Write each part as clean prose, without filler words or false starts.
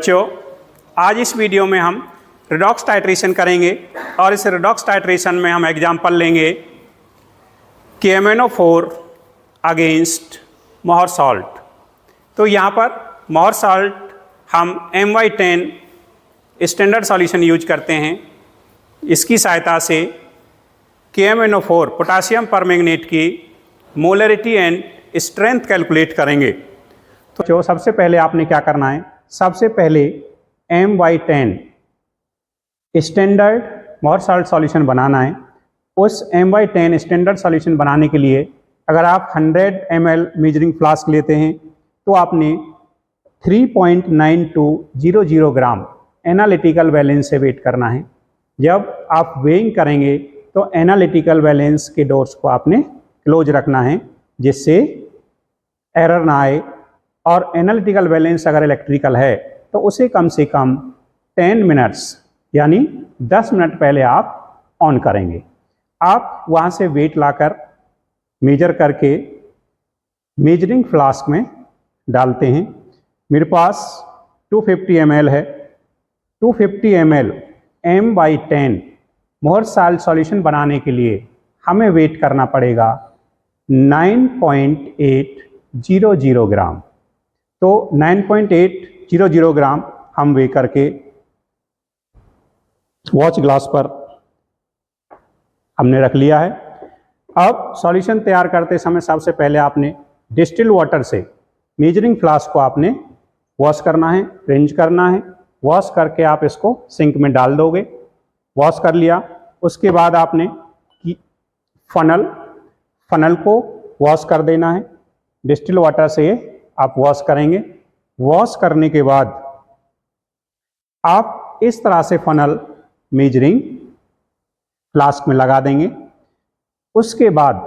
बच्चों, आज इस वीडियो में हम रिडॉक्स टाइट्रेशन करेंगे और इस रिडॉक्स टाइट्रेशन में हम एग्जाम्पल लेंगे KMnO4 अगेंस्ट मोहर सॉल्ट। तो यहाँ पर मोहर सॉल्ट हम MY10 स्टैंडर्ड सॉल्यूशन यूज करते हैं। इसकी सहायता से KMnO4 पोटासियम परमैंगनेट की मोलरिटी एंड स्ट्रेंथ कैलकुलेट करेंगे। तो जो सबसे पहले आपने क्या करना है, सबसे पहले MY10 स्टैंडर्ड मोहर सॉल्ट सॉल्यूशन बनाना है। उस MY10 स्टैंडर्ड सॉल्यूशन बनाने के लिए अगर आप 100 ml मेजरिंग फ्लास्क लेते हैं तो आपने 3.9200 ग्राम एनालिटिकल बैलेंस से वेट करना है। जब आप वेइंग करेंगे तो एनालिटिकल बैलेंस के डोर्स को आपने क्लोज रखना है जिससे एरर ना आए, और एनालिटिकल बैलेंस अगर इलेक्ट्रिकल है तो उसे कम से कम 10 मिनट्स यानी 10 मिनट पहले आप ऑन करेंगे। आप वहाँ से वेट लाकर मेजर करके मेजरिंग फ्लास्क में डालते हैं। मेरे पास 250 ml है। 250 ml MY10 मोहर सॉल्ट सॉल्यूशन बनाने के लिए हमें वेट करना पड़ेगा 9.800 ग्राम। तो 9.800 ग्राम हम वे करके वॉच ग्लास पर हमने रख लिया है। अब सॉल्यूशन तैयार करते समय सबसे पहले आपने डिस्टिल वाटर से मेजरिंग फ्लास्क को आपने वॉश करना है, रिंज करना है। वॉश करके आप इसको सिंक में डाल दोगे। वॉश कर लिया, उसके बाद आपने फनल को वॉश कर देना है। डिस्टिल वाटर से आप वॉश करेंगे। वॉश करने के बाद आप इस तरह से फनल मेजरिंग फ्लास्क में लगा देंगे। उसके बाद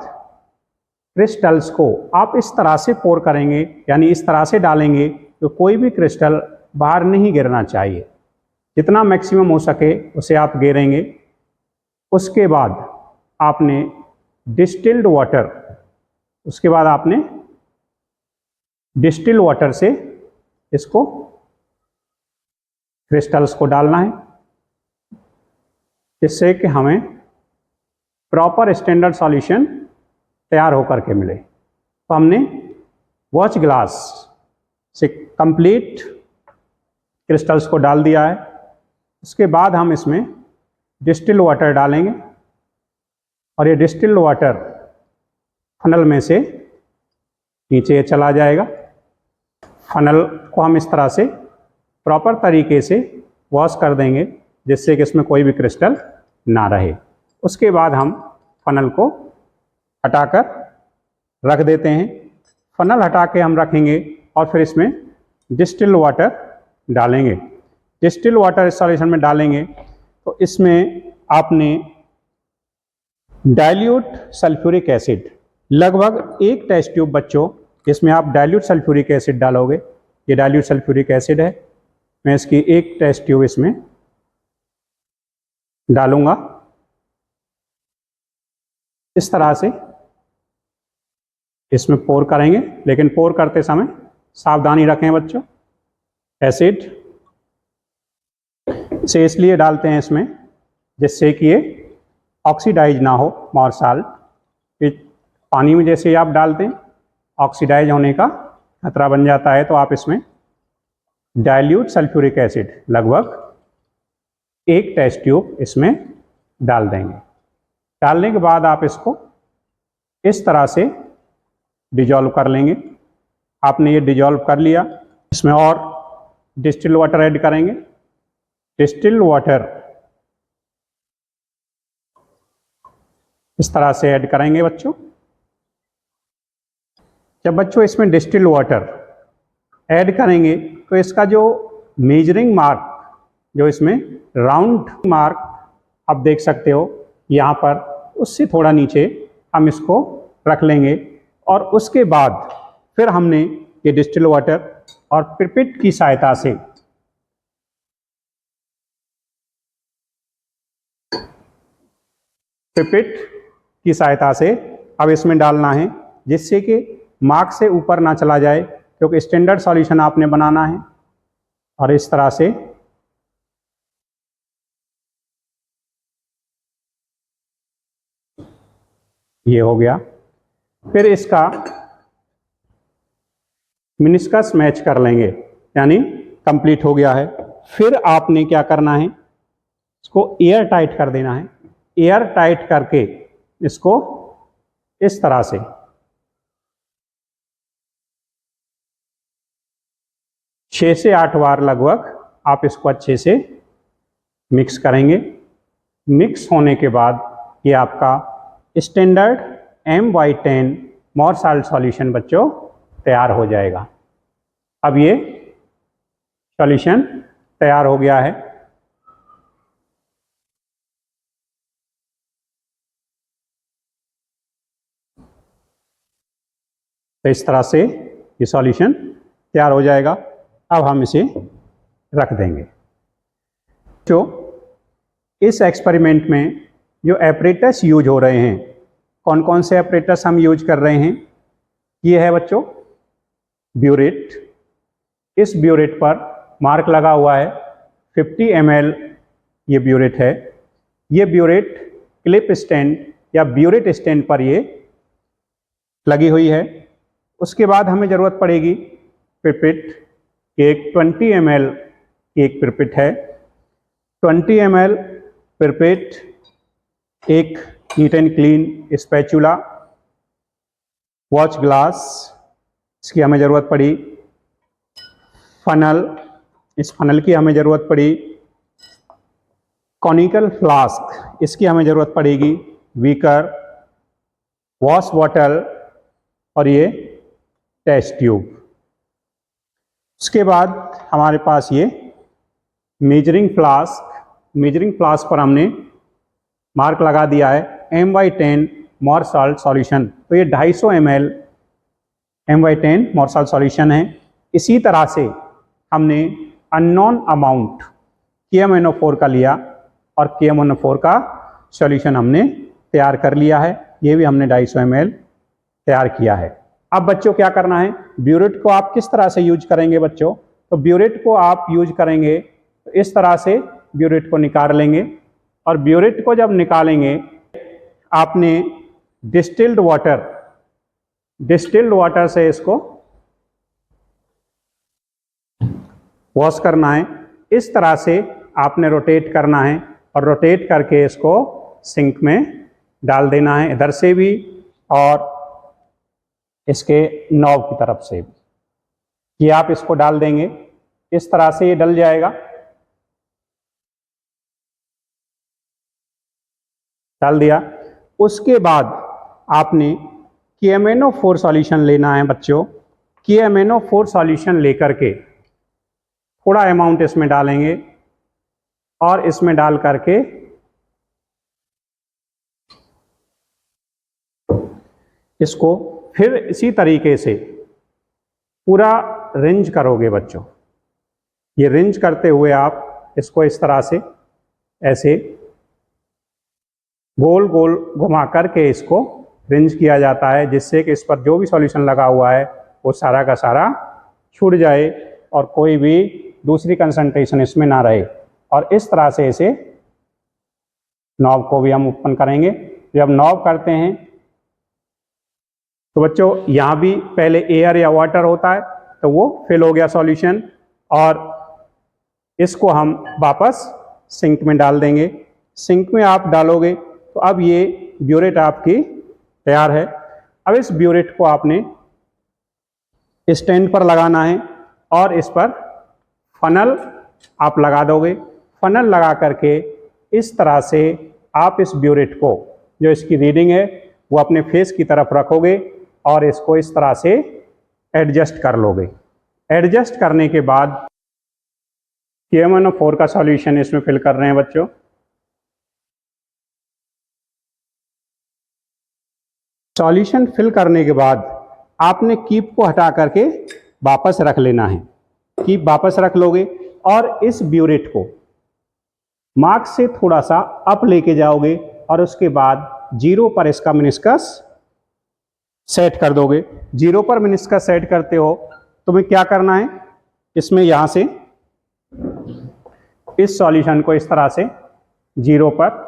क्रिस्टल्स को आप इस तरह से पोर करेंगे, यानी इस तरह से डालेंगे तो कोई भी क्रिस्टल बाहर नहीं गिरना चाहिए। जितना मैक्सिमम हो सके उसे आप गिरेंगे। उसके बाद आपने डिस्टिल्ड वाटर डिस्टिल वाटर से इसको क्रिस्टल्स को डालना है जिससे कि हमें प्रॉपर स्टैंडर्ड सॉल्यूशन तैयार होकर के मिले। तो हमने वॉच ग्लास से कंप्लीट क्रिस्टल्स को डाल दिया है। उसके बाद हम इसमें डिस्टिल वाटर डालेंगे और ये डिस्टिल वाटर फनल में से नीचे चला जाएगा। फनल को हम इस तरह से प्रॉपर तरीके से वॉश कर देंगे जिससे कि इसमें कोई भी क्रिस्टल ना रहे। उसके बाद हम फनल को हटाकर रख देते हैं। फनल हटा के हम रखेंगे और फिर इसमें डिस्टिल वाटर डालेंगे। डिस्टिल वाटर इस सॉल्यूशन में डालेंगे तो इसमें आपने डाइल्यूट सल्फ्यूरिक एसिड लगभग 1 टेस्ट ट्यूब बच्चों, इसमें आप डाइल्यूट सल्फ्यूरिक एसिड डालोगे। ये डाइल्यूट सल्फ्यूरिक एसिड है। मैं इसकी 1 टेस्ट ट्यूब इसमें डालूंगा। इस तरह से इसमें पोर करेंगे, लेकिन पोर करते समय सावधानी रखें बच्चों। एसिड से इसलिए डालते हैं इसमें जिससे कि ये ऑक्सीडाइज ना हो मोहर सॉल्ट। पानी में जैसे आप डालते हैं ऑक्सीडाइज होने का खतरा बन जाता है। तो आप इसमें डाइल्यूट सल्फ्यूरिक एसिड लगभग 1 टेस्ट ट्यूब इसमें डाल देंगे। डालने के बाद आप इसको इस तरह से डिजॉल्व कर लेंगे। आपने ये डिजॉल्व कर लिया। इसमें और डिस्टिल वाटर ऐड करेंगे। डिस्टिल वाटर इस तरह से ऐड करेंगे बच्चों। जब बच्चों इसमें डिस्टिल वाटर ऐड करेंगे तो इसका जो मेजरिंग मार्क, जो इसमें राउंड मार्क आप देख सकते हो यहाँ पर, उससे थोड़ा नीचे हम इसको रख लेंगे। और उसके बाद फिर हमने ये डिस्टिल वाटर और पिपेट की सहायता से अब इसमें डालना है जिससे कि मार्क से ऊपर ना चला जाए, क्योंकि स्टैंडर्ड सॉल्यूशन आपने बनाना है। और इस तरह से ये हो गया। फिर इसका मिनिस्कस मैच कर लेंगे, यानी कंप्लीट हो गया है। फिर आपने क्या करना है, इसको एयर टाइट कर देना है। एयर टाइट करके इसको इस तरह से छः से 8 बार लगभग आप इसको अच्छे से मिक्स करेंगे। मिक्स होने के बाद ये आपका स्टैंडर्ड MY10 मोर साल्ट सॉल्यूशन बच्चों तैयार हो जाएगा। अब ये सॉल्यूशन तैयार हो गया है। तो इस तरह से ये सॉल्यूशन तैयार हो जाएगा। अब हम इसे रख देंगे। जो इस एक्सपेरिमेंट में जो एपरेटस यूज हो रहे हैं, कौन कौन से एपरेटस हम यूज कर रहे हैं, ये है बच्चों ब्यूरेट। इस ब्यूरेट पर मार्क लगा हुआ है 50 ml ये ब्यूरेट है। ये ब्यूरेट क्लिप स्टैंड या ब्यूरेट स्टैंड पर ये लगी हुई है। उसके बाद हमें ज़रूरत पड़ेगी पिपेट, एक 20 ml एक पिपेट है। 20 ml पिपेट, एक neat and clean spatula, watch glass, इसकी हमें ज़रूरत पड़ी। फनल, इस फनल की हमें ज़रूरत पड़ी। कॉनिकल फ्लास्क, इसकी हमें ज़रूरत पड़ेगी। बीकर, वॉश बॉटल और ये टेस्ट ट्यूब। उसके बाद हमारे पास ये मेजरिंग फ्लास्क। मेजरिंग फ्लास्क पर हमने मार्क लगा दिया है MY10 मोर साल्ट सॉल्यूशन। तो ये 250 ml MY10 मोर साल्ट सॉल्यूशन है। इसी तरह से हमने अननोन अमाउंट KMnO4 का लिया और KMnO4 का सॉल्यूशन हमने तैयार कर लिया है। ये भी हमने 250 ml तैयार किया है। अब बच्चों क्या करना है, ब्यूरेट को आप किस तरह से यूज करेंगे बच्चों, तो ब्यूरेट को आप यूज करेंगे तो इस तरह से ब्यूरेट को निकाल लेंगे। और ब्यूरेट को जब निकालेंगे आपने डिस्टिल्ड वाटर से इसको वॉश करना है। इस तरह से आपने रोटेट करना है और रोटेट करके इसको सिंक में डाल देना है, इधर से भी और इसके नॉब की तरफ से भी। ये आप इसको डाल देंगे, इस तरह से ये डल जाएगा। डाल दिया। उसके बाद आपने KMnO4 सॉल्यूशन लेना है बच्चों। KMnO4 सॉल्यूशन लेकर के थोड़ा अमाउंट इसमें डालेंगे और इसमें डाल करके इसको फिर इसी तरीके से पूरा रिंज करोगे बच्चों। ये रिंज करते हुए आप इसको इस तरह से ऐसे गोल गोल घुमा करके इसको रिंज किया जाता है, जिससे कि इस पर जो भी सॉल्यूशन लगा हुआ है वो सारा का सारा छूट जाए और कोई भी दूसरी कंसंट्रेशन इसमें ना रहे। और इस तरह से इसे नॉब को भी हम ओपन करेंगे। जब नॉब करते हैं तो बच्चों यहाँ भी पहले एयर या वाटर होता है, तो वो फिल हो गया सॉल्यूशन और इसको हम वापस सिंक में डाल देंगे। सिंक में आप डालोगे तो अब ये ब्यूरेट आपकी तैयार है। अब इस ब्यूरेट को आपने स्टैंड पर लगाना है और इस पर फनल आप लगा दोगे। फनल लगा करके इस तरह से आप इस ब्यूरेट को, जो इसकी रीडिंग है वो अपने फेस की तरफ रखोगे और इसको इस तरह से एडजस्ट कर लोगे। एडजस्ट करने के बाद KMnO4 का सॉल्यूशन इसमें फिल कर रहे हैं बच्चों। सॉल्यूशन फिल करने के बाद आपने कीप को हटा करके वापस रख लेना है। कीप वापस रख लोगे और इस ब्यूरेट को मार्क से थोड़ा सा अप लेके जाओगे और उसके बाद 0 पर इसका मिनिस्कस सेट कर दोगे। 0 पर मिनिस्कस सेट करते हो तुम्हें क्या करना है, इसमें यहाँ से इस सॉल्यूशन को इस तरह से 0 पर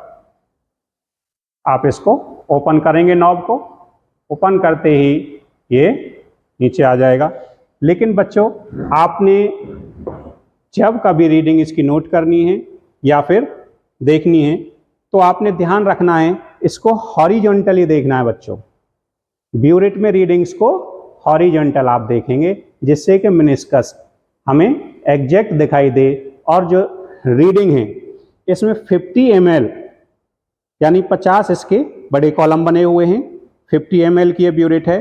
आप इसको ओपन करेंगे, नॉब को ओपन करते ही ये नीचे आ जाएगा। लेकिन बच्चों आपने जब कभी रीडिंग इसकी नोट करनी है या फिर देखनी है तो आपने ध्यान रखना है इसको हॉरिजॉन्टली देखना है बच्चों। ब्यूरेट में रीडिंग्स को हॉरिजॉन्टल आप देखेंगे जिससे कि मेनिस्कस हमें एग्जैक्ट दिखाई दे। और जो रीडिंग है इसमें 50 ml यानी 50 इसके बड़े कॉलम बने हुए हैं, 50 ml की ये ब्यूरेट है।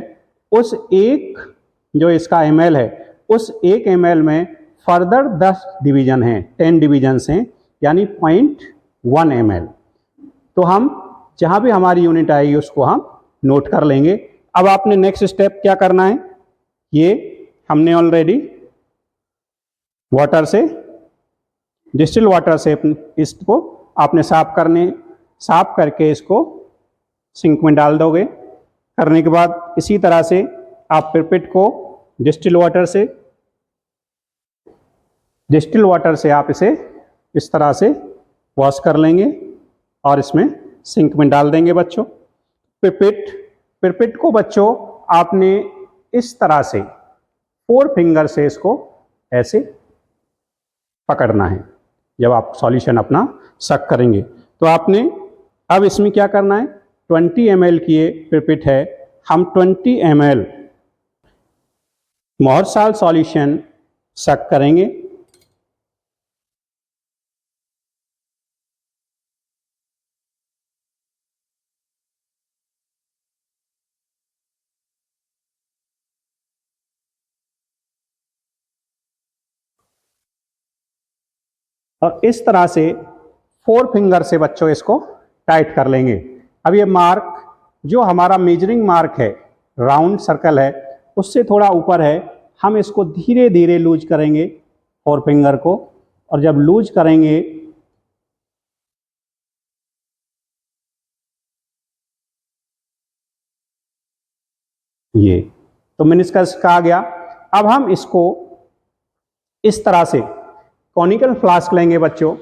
उस एक जो इसका ml है उस एक ml में फर्दर 10 डिवीजन हैं, 10 डिवीजन्स हैं यानी 0.1 ml। तो हम जहाँ भी हमारी यूनिट आएगी उसको हम नोट कर लेंगे। अब आपने नेक्स्ट स्टेप क्या करना है, ये हमने ऑलरेडी वाटर से, डिस्टिल वाटर से इसको आपने साफ करके इसको सिंक में डाल दोगे। करने के बाद इसी तरह से आप पिपेट को डिस्टिल वाटर से आप इसे इस तरह से वॉश कर लेंगे और इसमें सिंक में डाल देंगे बच्चों। पिपेट को बच्चों आपने इस तरह से 4 फिंगर से इसको ऐसे पकड़ना है जब आप सॉल्यूशन अपना सक करेंगे। तो आपने अब इसमें क्या करना है, 20 ml की ये पिपेट है, हम 20 ml मोहर साल्ट सॉल्यूशन सक करेंगे। और इस तरह से 4 फिंगर से बच्चों इसको टाइट कर लेंगे। अब ये मार्क जो हमारा मेजरिंग मार्क है, राउंड सर्कल है, उससे थोड़ा ऊपर है। हम इसको धीरे धीरे लूज करेंगे 4 फिंगर को, और जब लूज करेंगे ये तो मेनिस्कस का आ गया। अब हम इसको इस तरह से कॉनिकल फ्लास्क लेंगे बच्चों।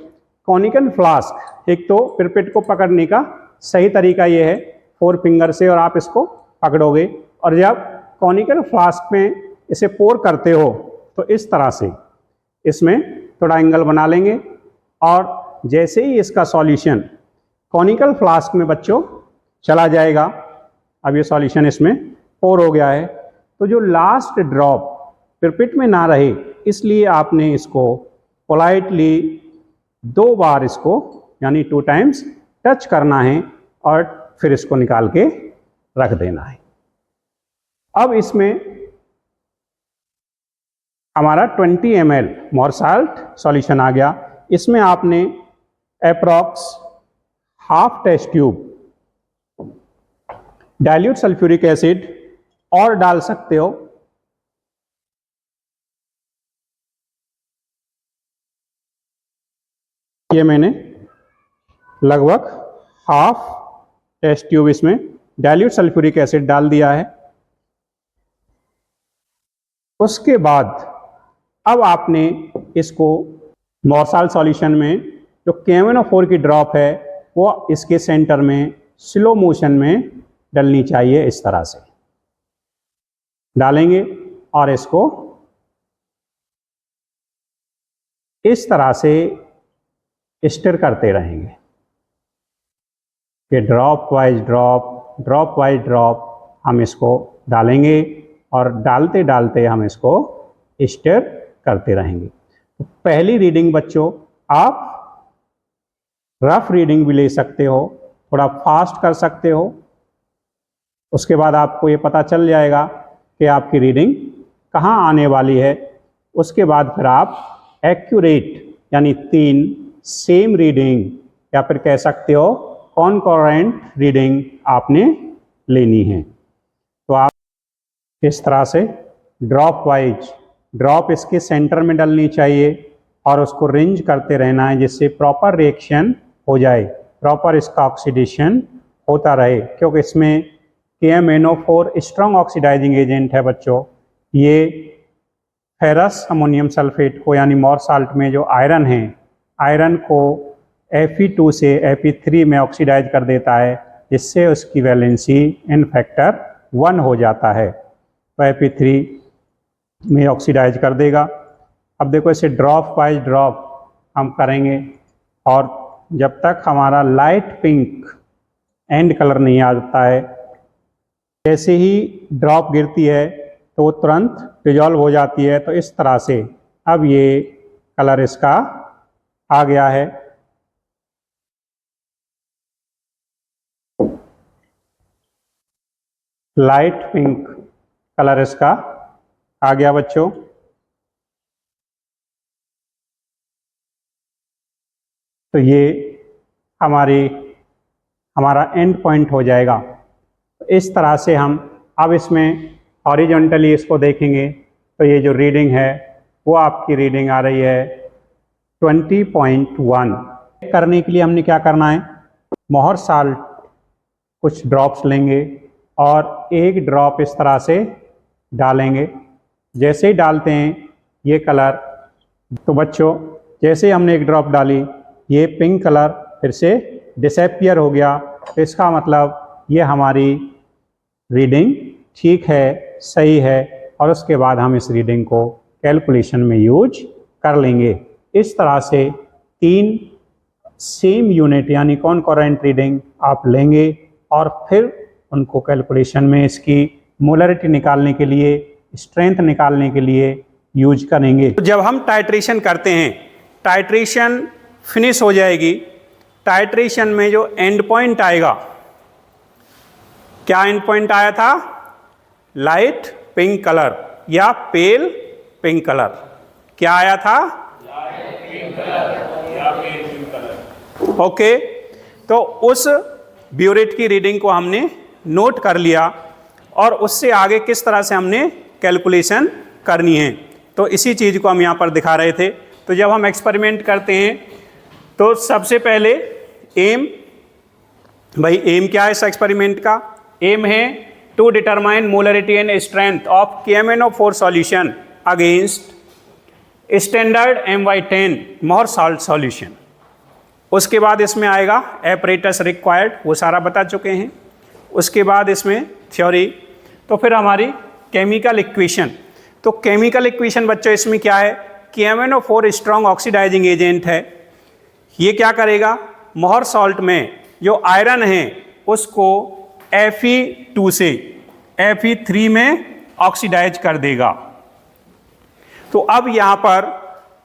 कॉनिकल फ्लास्क एक तो पिपेट को पकड़ने का सही तरीका ये है 4 फिंगर से, और आप इसको पकड़ोगे और जब कॉनिकल फ्लास्क में इसे पोर करते हो तो इस तरह से इसमें थोड़ा एंगल बना लेंगे, और जैसे ही इसका सॉल्यूशन कॉनिकल फ्लास्क में बच्चों चला जाएगा, अब ये सॉल्यूशन इसमें पोर हो गया है, तो जो लास्ट ड्रॉप पिपेट में ना रहे इसलिए आपने इसको पोलाइटली 2 बार इसको यानी 2 टाइम्स टच करना है और फिर इसको निकाल के रख देना है। अब इसमें हमारा 20 ml मोहर साल्ट सॉल्यूशन आ गया। इसमें आपने approx half test tube dilute sulphuric acid और डाल सकते हो। ये मैंने लगभग हाफ टेस्ट ट्यूब इसमें डाइल्यूट सल्फ्यूरिक एसिड डाल दिया है। उसके बाद अब आपने इसको मोहर साल्ट सॉल्यूशन में जो KMnO4 की ड्रॉप है वो इसके सेंटर में स्लो मोशन में डलनी चाहिए। इस तरह से डालेंगे और इसको इस तरह से स्टिर करते रहेंगे कि ड्रॉप वाइज ड्रॉप हम इसको डालेंगे और डालते डालते हम इसको स्टिर करते रहेंगे। तो पहली रीडिंग बच्चों आप रफ रीडिंग भी ले सकते हो, थोड़ा फास्ट कर सकते हो। उसके बाद आपको ये पता चल जाएगा कि आपकी रीडिंग कहाँ आने वाली है। उसके बाद फिर आप एक्यूरेट यानी 3 सेम रीडिंग या फिर कह सकते हो कॉन्करेंट रीडिंग आपने लेनी है। तो आप इस तरह से ड्रॉप वाइज ड्रॉप इसके सेंटर में डलनी चाहिए और उसको रेंज करते रहना है जिससे प्रॉपर रिएक्शन हो जाए, प्रॉपर इसका ऑक्सीडेशन होता रहे, क्योंकि इसमें KMnO4 स्ट्रॉन्ग ऑक्सीडाइजिंग एजेंट है बच्चों। ये फेरस अमोनियम सल्फेट को यानी मोहर साल्ट में जो आयरन है, आयरन को Fe2 से Fe3 में ऑक्सीडाइज कर देता है, जिससे उसकी वैलेंसी n फैक्टर 1 हो जाता है। तो Fe3 में ऑक्सीडाइज कर देगा। अब देखो इसे ड्रॉप बाय ड्रॉप हम करेंगे, और जब तक हमारा लाइट पिंक एंड कलर नहीं आता है, जैसे ही ड्रॉप गिरती है तो वो तुरंत डिजॉल्व हो जाती है। तो इस तरह से अब ये कलर इसका आ गया है। लाइट पिंक कलर इसका आ गया बच्चों। तो ये हमारा एंड पॉइंट हो जाएगा। तो इस तरह से हम अब इसमें हॉरिजॉन्टली इसको देखेंगे तो ये जो रीडिंग है वो आपकी रीडिंग आ रही है 20.1। करने के लिए हमने क्या करना है, मोहर साल्ट कुछ ड्रॉप्स लेंगे और एक ड्रॉप इस तरह से डालेंगे। जैसे ही डालते हैं ये कलर, तो बच्चों जैसे ही हमने एक ड्रॉप डाली ये पिंक कलर फिर से डिसअपीयर हो गया। तो इसका मतलब ये हमारी रीडिंग ठीक है, सही है, और उसके बाद हम इस रीडिंग को कैलकुलेशन में यूज कर लेंगे। इस तरह से 3 सेम यूनिट यानी कॉन्करेंट रीडिंग आप लेंगे और फिर उनको कैलकुलेशन में इसकी मोलरिटी निकालने के लिए, स्ट्रेंथ निकालने के लिए यूज करेंगे। तो जब हम टाइट्रेशन करते हैं, टाइट्रेशन फिनिश हो जाएगी, टाइट्रेशन में जो एंड पॉइंट आएगा, क्या एंड पॉइंट आया था, लाइट पिंक कलर या पेल पिंक कलर। क्या आया था, लाइट पिंक कलर या पेल पिंक कलर। ओके, तो उस ब्यूरेट की रीडिंग को हमने नोट कर लिया और उससे आगे किस तरह से हमने कैलकुलेशन करनी है, तो इसी चीज़ को हम यहाँ पर दिखा रहे थे। तो जब हम एक्सपेरिमेंट करते हैं तो सबसे पहले एम, भाई एम क्या है इस एक्सपेरिमेंट का, एम है to determine molarity and strength of KMnO4 solution against standard MY10 Mohr salt solution. उसके बाद इसमें आएगा एपरेटस रिक्वायर्ड, वो सारा बता चुके हैं। उसके बाद इसमें थ्योरी, तो फिर हमारी केमिकल इक्वेशन। तो केमिकल इक्वेशन बच्चों इसमें क्या है, KMnO4 स्ट्रॉन्ग ऑक्सीडाइजिंग एजेंट है। ये क्या करेगा, मोहर सॉल्ट में जो आयरन है उसको Fe2 से Fe3 में ऑक्सीडाइज कर देगा। तो अब यहाँ पर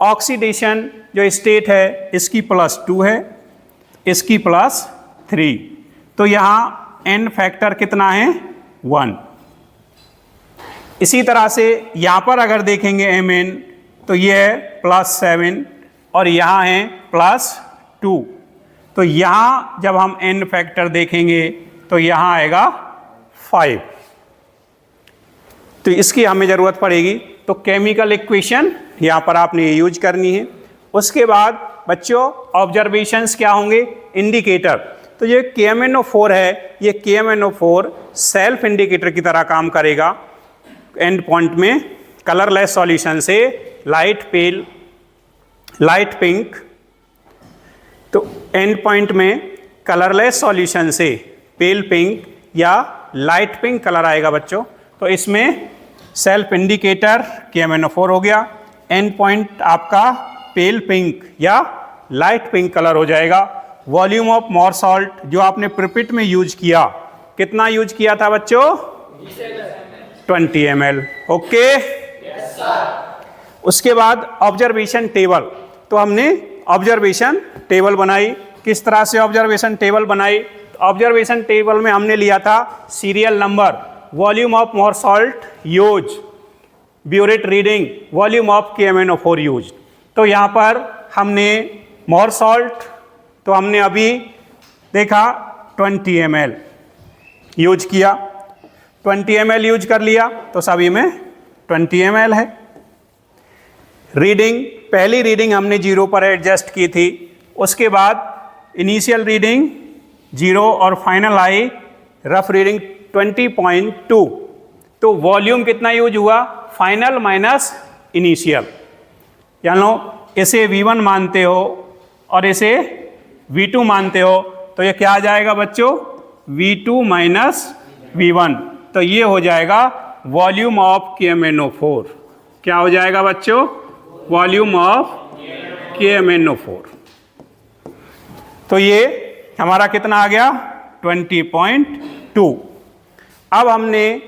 ऑक्सीडेशन जो स्टेट है इसकी +2 है, इसकी +3, तो यहाँ n फैक्टर कितना है, 1। इसी तरह से यहाँ पर अगर देखेंगे Mn तो ये है +7 और यहाँ है +2। तो यहाँ जब हम n फैक्टर देखेंगे तो यहाँ आएगा 5। तो इसकी हमें ज़रूरत पड़ेगी। तो केमिकल इक्वेशन यहाँ पर आपने यूज करनी है। उसके बाद बच्चों ऑब्जर्वेशंस क्या होंगे, इंडिकेटर। तो ये KMnO4 है, ये KMnO4 सेल्फ इंडिकेटर की तरह काम करेगा। एंड पॉइंट में कलरलेस सॉल्यूशन से लाइट पेल, लाइट पिंक, तो एंड पॉइंट में कलरलेस सॉल्यूशन से पेल पिंक या लाइट पिंक कलर आएगा बच्चों। तो इसमें सेल्फ इंडिकेटर KMnO4 हो गया, एंड पॉइंट आपका पेल पिंक या लाइट पिंक कलर हो जाएगा। वॉल्यूम ऑफ मोहर सॉल्ट जो आपने प्रिपिट में यूज किया, कितना यूज किया था बच्चों, 20 ml। Okay, yes sir. उसके बाद ऑब्जर्वेशन टेबल, तो हमने ऑब्जर्वेशन टेबल बनाई। किस तरह से ऑब्जर्वेशन टेबल बनाई, ऑब्जर्वेशन टेबल में हमने लिया था सीरियल नंबर, वॉल्यूम ऑफ मोहर salt use, burette reading, volume of KMnO4 use. तो यहाँ पर हमने मोहर सॉल्ट तो हमने अभी देखा 20 ml यूज किया, 20 ml यूज कर लिया, तो सभी में 20 ml है। रीडिंग, पहली रीडिंग हमने 0 पर एडजस्ट की थी, उसके बाद इनिशियल रीडिंग 0 और फाइनल आई रफ रीडिंग 20.2। तो वॉल्यूम कितना यूज हुआ, फाइनल माइनस इनिशियल, यानी इसे V1 मानते हो और इसे V2 मानते हो तो ये क्या आ जाएगा बच्चों, V2 माइनस V1। तो ये हो जाएगा वॉल्यूम ऑफ KMnO4। क्या हो जाएगा बच्चों, वॉल्यूम ऑफ KMnO4। तो ये हमारा कितना आ गया, 20.2। अब हमने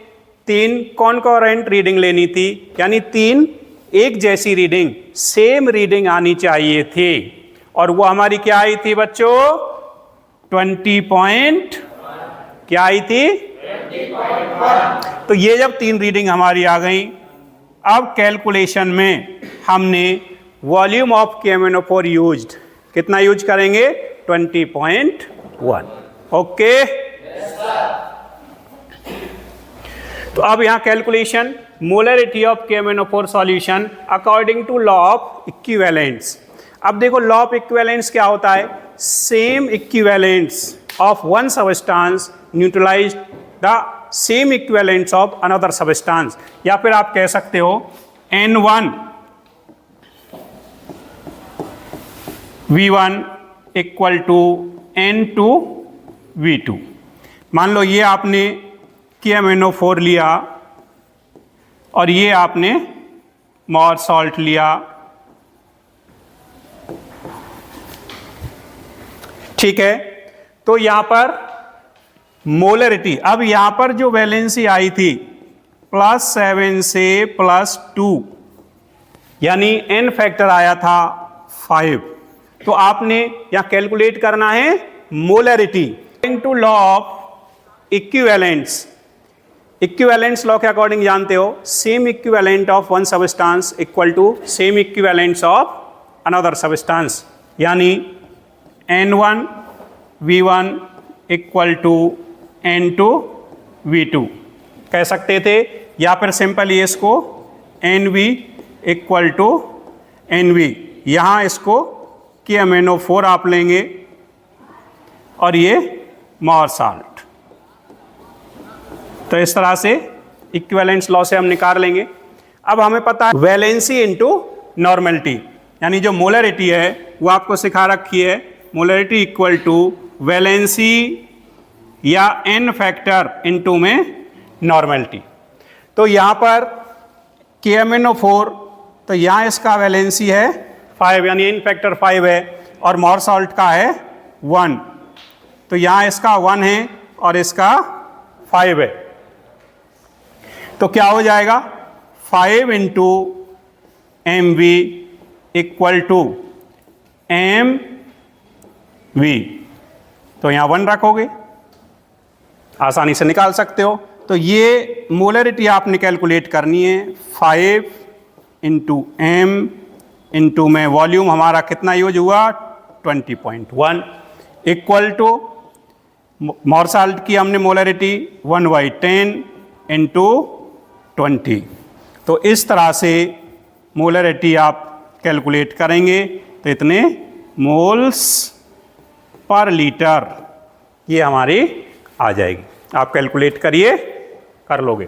3 कॉन्करेंट रीडिंग लेनी थी, यानी 3 एक जैसी रीडिंग, सेम रीडिंग आनी चाहिए थी, और वो हमारी क्या आई थी बच्चों, 20. क्या आई थी, 20.1। तो ये जब 3 रीडिंग हमारी आ गई, अब कैलकुलेशन में हमने वॉल्यूम ऑफ KMnO4 यूज्ड, कितना यूज करेंगे, 20.1। ओके, तो अब यहां calculation, molarity of KMnO4 solution according to law of equivalence. अब देखो लॉ ऑफ इक्विवेलेंस क्या होता है, same equivalence of one substance neutralise the same equivalence of another substance, या फिर आप कह सकते हो N1 V1 equal to N2 V2। मान लो ये आपने KMnO4 लिया और ये आपने मोर सॉल्ट लिया, ठीक है। तो यहां पर मोलरिटी, अब यहां पर जो वैलेंसी आई थी +7 से +2, यानी n फैक्टर आया था 5। तो आपने यहां कैलकुलेट करना है molarity according to law of equivalence. Equivalence law के अकॉर्डिंग जानते हो, same equivalent of one substance equal to same equivalents of another substance, यानी N1 V1 equal to N2 V2 कह सकते थे, या फिर सिंपल ये इसको NV इक्वल टू NV, यहां इसको KMnO4 आप लेंगे और ये मोर सॉल्ट। तो इस तरह से इक्विवेलेंस लॉ से हम निकाल लेंगे। अब हमें पता है वैलेंसी इनटू नॉर्मेलिटी, यानी जो मोलरिटी है वो आपको सिखा रखी है, मोलरिटी इक्वल टू वैलेंसी या n फैक्टर इनटू में नॉर्मेलिटी। तो यहाँ पर KMnO4, तो यहाँ इसका वैलेंसी है 5, यानी n फैक्टर 5 है, और मोर सॉल्ट का है 1। तो यहाँ इसका 1 है और इसका 5 है। तो क्या हो जाएगा, 5 into MV equal to MV। तो यहाँ 1 रखोगे, आसानी से निकाल सकते हो। तो ये मोलरिटी आपने कैलकुलेट करनी है, 5 इंटू M इंटू में वॉल्यूम हमारा कितना यूज हुआ, 20.1 इक्वल टू मोर सॉल्ट की हमने मोलरिटी 1/10 इंटू 20। तो इस तरह से मोलरिटी आप कैलकुलेट करेंगे तो इतने मोल्स पर लीटर ये हमारी आ जाएगी। आप कैलकुलेट करिए, कर लोगे।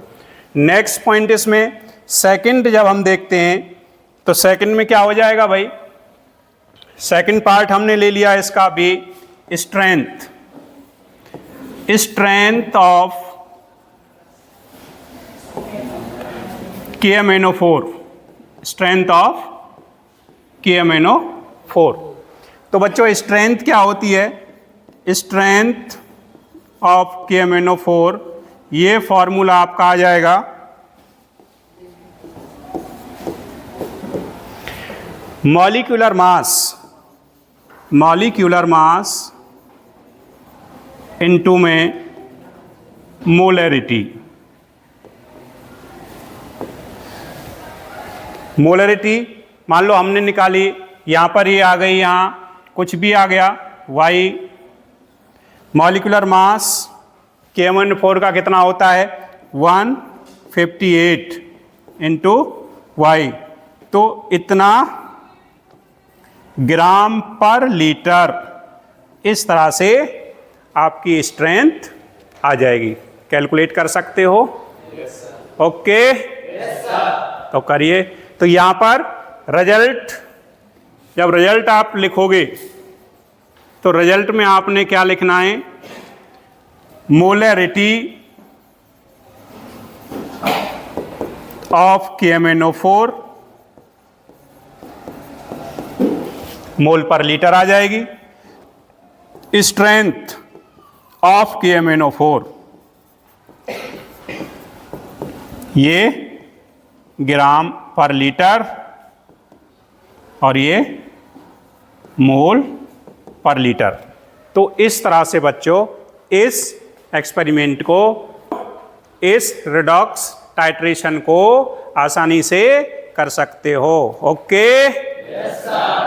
नेक्स्ट पॉइंट इसमें सेकंड जब हम देखते हैं तो सेकंड में क्या हो जाएगा भाई, सेकंड पार्ट हमने ले लिया इसका भी, strength of KMnO4, strength of KMnO4। तो बच्चों स्ट्रेंथ क्या होती है, स्ट्रेंथ ऑफ KMnO4, ये फॉर्मूला आपका आ जाएगा मॉलिक्यूलर मास इनटू में मोलरिटी। मोलरिटी मान लो हमने निकाली, यहाँ पर ये आ गई, यहाँ कुछ भी आ गया Y। मॉलिक्यूलर मास KMnO4 का कितना होता है, 158 इंटू Y। तो इतना ग्राम पर लीटर, इस तरह से आपकी स्ट्रेंथ आ जाएगी। कैलकुलेट कर सकते हो, ओके, तो करिए। तो यहाँ पर रिजल्ट, जब रिजल्ट आप लिखोगे तो रिजल्ट में आपने क्या लिखना है, मोलैरिटी ऑफ KMnO4 मोल पर लीटर आ जाएगी, स्ट्रेंथ ऑफ KMnO4 ये ग्राम पर लीटर और ये मोल पर लीटर। तो इस तरह से बच्चों इस एक्सपेरिमेंट को, इस रिडॉक्स टाइट्रेशन को आसानी से कर सकते हो। Okay, yes sir.